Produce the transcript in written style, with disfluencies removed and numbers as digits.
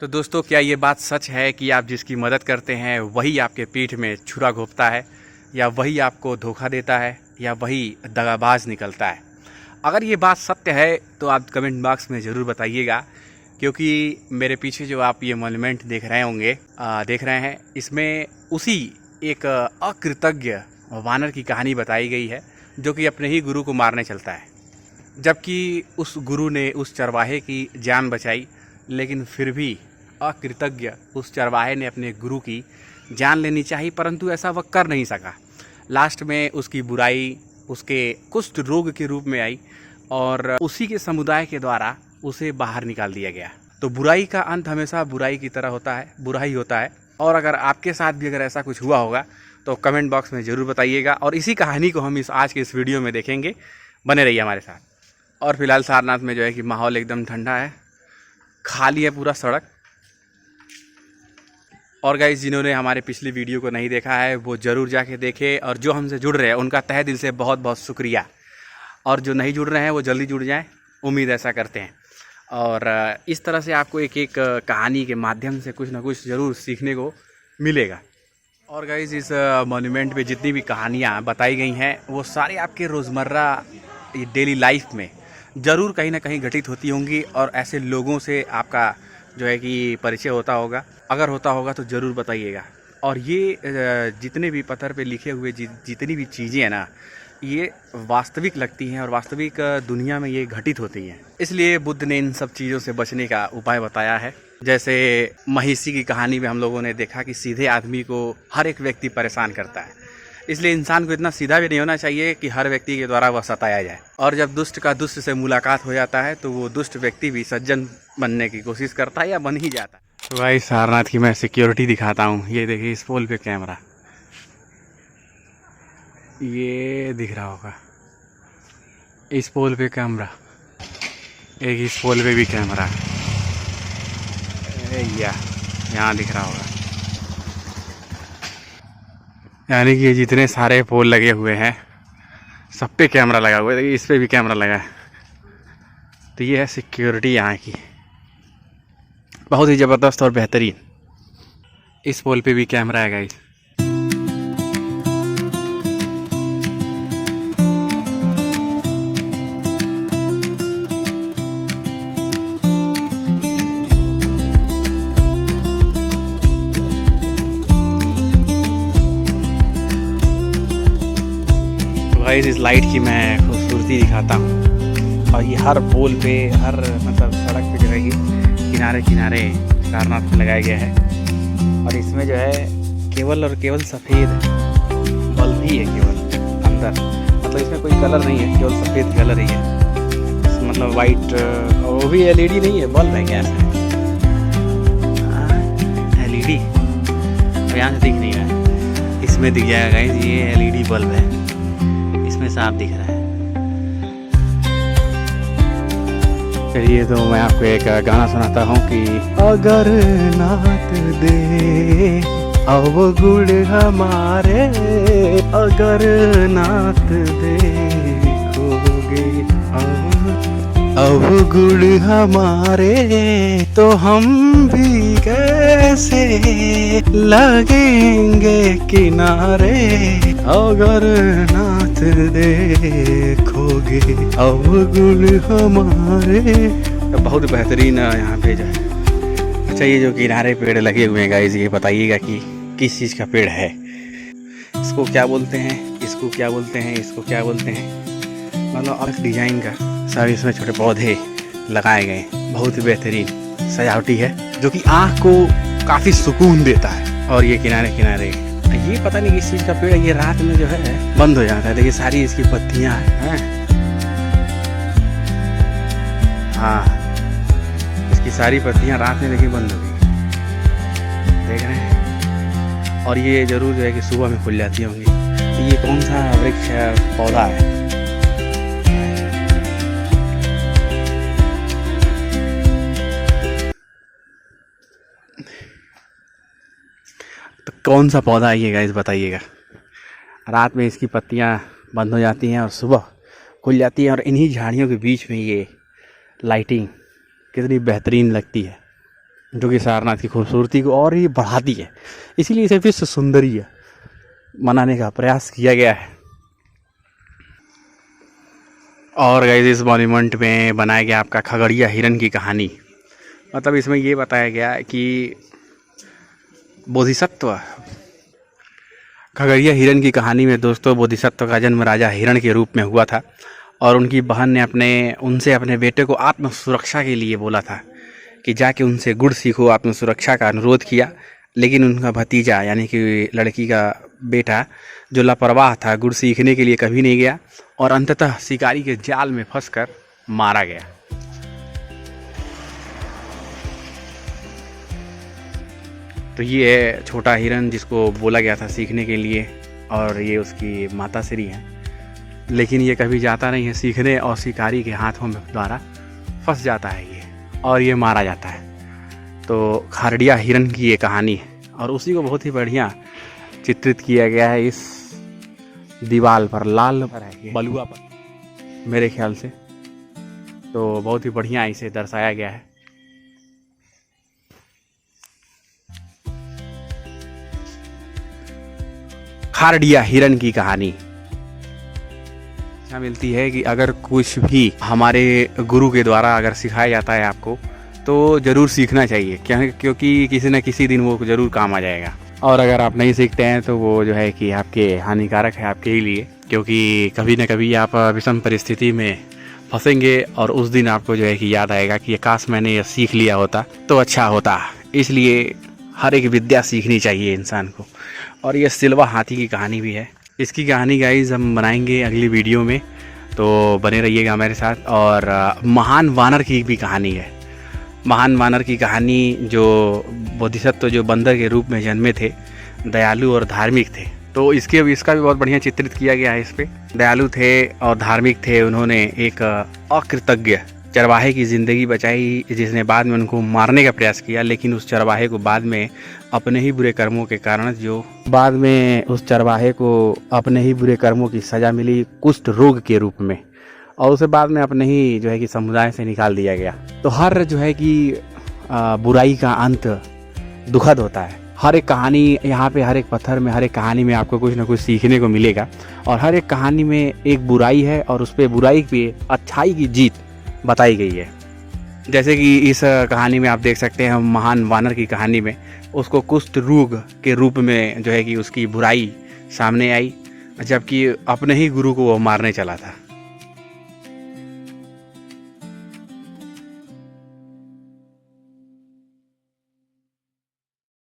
तो दोस्तों, क्या ये बात सच है कि आप जिसकी मदद करते हैं वही आपके पीठ में छुरा घोंपता है, या वही आपको धोखा देता है, या वही दगाबाज निकलता है? अगर ये बात सत्य है तो आप कमेंट बॉक्स में ज़रूर बताइएगा, क्योंकि मेरे पीछे जो आप ये मॉन्यूमेंट देख रहे होंगे, देख रहे हैं, इसमें उसी एक अकृतज्ञ वानर की कहानी बताई गई है जो कि अपने ही गुरु को मारने चलता है। जबकि उस गुरु ने उस चरवाहे की जान बचाई, लेकिन फिर भी अकृतज्ञ उस चरवाहे ने अपने गुरु की जान लेनी चाहिए, परंतु ऐसा वह कर नहीं सका। लास्ट में उसकी बुराई उसके कुष्ठ रोग के रूप में आई और उसी के समुदाय के द्वारा उसे बाहर निकाल दिया गया। तो बुराई का अंत हमेशा बुराई की तरह होता है, बुरा ही होता है। और अगर आपके साथ भी अगर ऐसा कुछ हुआ होगा तो कमेंट बॉक्स में ज़रूर बताइएगा, और इसी कहानी को हम आज के इस वीडियो में देखेंगे। बने रहिए हमारे साथ। और फिलहाल सारनाथ में जो है कि माहौल एकदम ठंडा है, खाली है पूरा सड़क। और गाइस, जिन्होंने हमारे पिछली वीडियो को नहीं देखा है वो ज़रूर जाके देखें, और जो हमसे जुड़ रहे हैं उनका तहे दिल से बहुत बहुत शुक्रिया। और जो नहीं जुड़ रहे हैं वो जल्दी जुड़ जाएं, उम्मीद ऐसा करते हैं। और इस तरह से आपको एक एक कहानी के माध्यम से कुछ ना कुछ ज़रूर सीखने को मिलेगा। और गाइस, इस मॉन्यूमेंट पे जितनी भी कहानियाँ बताई गई हैं वो सारी आपके रोज़मर्रा डेली लाइफ में ज़रूर कहीं ना कहीं घटित होती होंगी, और ऐसे लोगों से आपका जो है कि परिचय होता होगा। अगर होता होगा तो ज़रूर बताइएगा। और ये जितने भी पत्थर पे लिखे हुए जितनी भी चीज़ें हैं ना, ये वास्तविक लगती हैं और वास्तविक दुनिया में ये घटित होती हैं। इसलिए बुद्ध ने इन सब चीज़ों से बचने का उपाय बताया है। जैसे महिषी की कहानी में हम लोगों ने देखा कि सीधे आदमी को हर एक व्यक्ति परेशान करता है, इसलिए इंसान को इतना सीधा भी नहीं होना चाहिए कि हर व्यक्ति के द्वारा वह सताया जाए। और जब दुष्ट का दुष्ट से मुलाकात हो जाता है तो वो दुष्ट व्यक्ति भी सज्जन बनने की कोशिश करता है या बन ही जाता है। तो भाई, सारनाथ की मैं सिक्योरिटी दिखाता हूँ। ये देखिए, इस पोल पे कैमरा, ये दिख रहा होगा, इस पोल पे कैमरा, एक इस पोल पे भी कैमरा, यहाँ दिख रहा होगा। यानी कि जितने सारे पोल लगे हुए हैं सब पे कैमरा लगा हुआ है। देखिए, इस पे भी कैमरा लगा है। तो ये है सिक्योरिटी यहाँ की, बहुत ही ज़बरदस्त और बेहतरीन। इस पोल पे भी कैमरा है गाइस। गाइस, इस लाइट की मैं खूबसूरती दिखाता हूँ। और ये हर पोल पे, हर मतलब सड़क पे जो है कि किनारे किनारे सारनाथ में लगाया गया है। और इसमें जो है केवल और केवल सफ़ेद बल्ब ही है, केवल अंदर, मतलब इसमें कोई कलर नहीं है, केवल सफ़ेद कलर ही है। मतलब वाइट, वो भी एलईडी नहीं है, बल्ब है क्या? एलईडी तो यहाँ से दिख नहीं रहा है, इसमें दिख जाएगा गाइस। ये एलईडी बल्ब है, इसमें साफ दिख रहा है। चलिए, तो मैं आपको एक गाना सुनाता हूँ कि अगर नाथ दे अवगुण हमारे, अगर नाथ देखोगे अवगुण हमारे, तो हम भी कैसे लगेंगे किनारे, अगर नाथ देखोगे अवगुण हमारे। तो बहुत बेहतरीन यहाँ पे जो है। अच्छा, ये जो किनारे पेड़ लगे हुए हैं गाइस, ये बताइएगा कि किस चीज़ का पेड़ है, इसको क्या बोलते हैं, इसको क्या बोलते हैं, इसको क्या बोलते हैं। मतलब अलग डिजाइन का सारे इसमें छोटे पौधे लगाए गए, बहुत ही बेहतरीन सजावटी है, जो कि आँख को काफ़ी सुकून देता है। और ये किनारे किनारे ये पता नहीं किस चीज़ का पेड़ है, ये रात में जो है बंद हो जाता है। देखिए, सारी इसकी पत्तियाँ हैं। हाँ, इसकी सारी पत्तियाँ रात में देखिए बंद हो गई, देख रहे हैं। और ये जरूर जो है कि सुबह में खुल जाती होंगी। तो ये कौन सा वृक्ष है, पौधा है? तो कौन सा पौधा है ये गाइस, बताइएगा। रात में इसकी पत्तियां बंद हो जाती हैं और सुबह खुल जाती हैं, और इन्हीं झाड़ियों के बीच में ये लाइटिंग कितनी बेहतरीन लगती है। जो कि सारनाथ की खूबसूरती को और ही बढ़ाती है। इसीलिए इसे विश्व सुंदरी बनाने का प्रयास किया गया है। और गाइस इस मॉन्यूमेंट में बनाया गया आपका खगड़िया हिरन की कहानी। मतलब इसमें ये बताया गया है कि बोधिसत्व, खगड़िया हिरन की कहानी में दोस्तों बोधिसत्व का जन्म राजा हिरण के रूप में हुआ था और उनकी बहन ने उनसे अपने बेटे को आत्म सुरक्षा के लिए बोला था कि जाके उनसे गुड़ सीखो, आत्म सुरक्षा का अनुरोध किया। लेकिन उनका भतीजा यानी कि लड़की का बेटा जो लापरवाह था, गुड़ सीखने के लिए कभी नहीं गया और अंततः शिकारी के जाल में फंसकर मारा गया। तो ये है छोटा हिरन जिसको बोला गया था सीखने के लिए, और ये उसकी माता श्री हैं। लेकिन ये कभी जाता नहीं है सीखने और शिकारी के हाथों में द्वारा फंस जाता है ये, और ये मारा जाता है। तो खगड़िया हिरन की ये कहानी है और उसी को बहुत ही बढ़िया चित्रित किया गया है इस दीवार पर, लाल बलुआ पर मेरे ख्याल से। तो बहुत ही बढ़िया इसे दर्शाया गया है। खगड़िया हिरन की कहानी मिलती है कि अगर कुछ भी हमारे गुरु के द्वारा अगर सिखाया जाता है आपको तो ज़रूर सीखना चाहिए, क्योंकि किसी न किसी दिन वो ज़रूर काम आ जाएगा। और अगर आप नहीं सीखते हैं तो वो जो है कि आपके हानिकारक है आपके ही लिए, क्योंकि कभी न कभी आप विषम परिस्थिति में फंसेंगे और उस दिन आपको जो है कि याद आएगा कि काश मैंने ये सीख लिया होता तो अच्छा होता। इसलिए हर एक विद्या सीखनी चाहिए इंसान को। और ये सिल्वा हाथी की कहानी भी है। इसकी कहानी गाइस हम बनाएंगे अगली वीडियो में, तो बने रहिएगा हमारे साथ। और महान वानर की भी कहानी है। महान वानर की कहानी जो बोधिसत्व जो बंदर के रूप में जन्मे थे, दयालु और धार्मिक थे, तो इसका भी बहुत बढ़िया चित्रित किया गया है। इस पे दयालु थे और धार्मिक थे। उन्होंने एक अकृतज्ञ चरवाहे की ज़िंदगी बचाई जिसने बाद में उनको मारने का प्रयास किया, लेकिन उस चरवाहे को बाद में अपने ही बुरे कर्मों के कारण अपने ही बुरे कर्मों की सज़ा मिली कुष्ठ रोग के रूप में, और उसे बाद में अपने ही जो है कि समुदाय से निकाल दिया गया। तो हर जो है कि बुराई का अंत दुखद होता है। हर एक कहानी यहाँ पे, हर एक पत्थर में, हर एक कहानी में आपको कुछ ना कुछ सीखने को मिलेगा। और हर एक कहानी में एक बुराई है और उस पर बुराई पे अच्छाई की जीत बताई गई है। जैसे कि इस कहानी में आप देख सकते हैं, महान वानर की कहानी में उसको कुष्ठ रोग के रूप में जो है कि उसकी बुराई सामने आई, जबकि अपने ही गुरु को वो मारने चला था।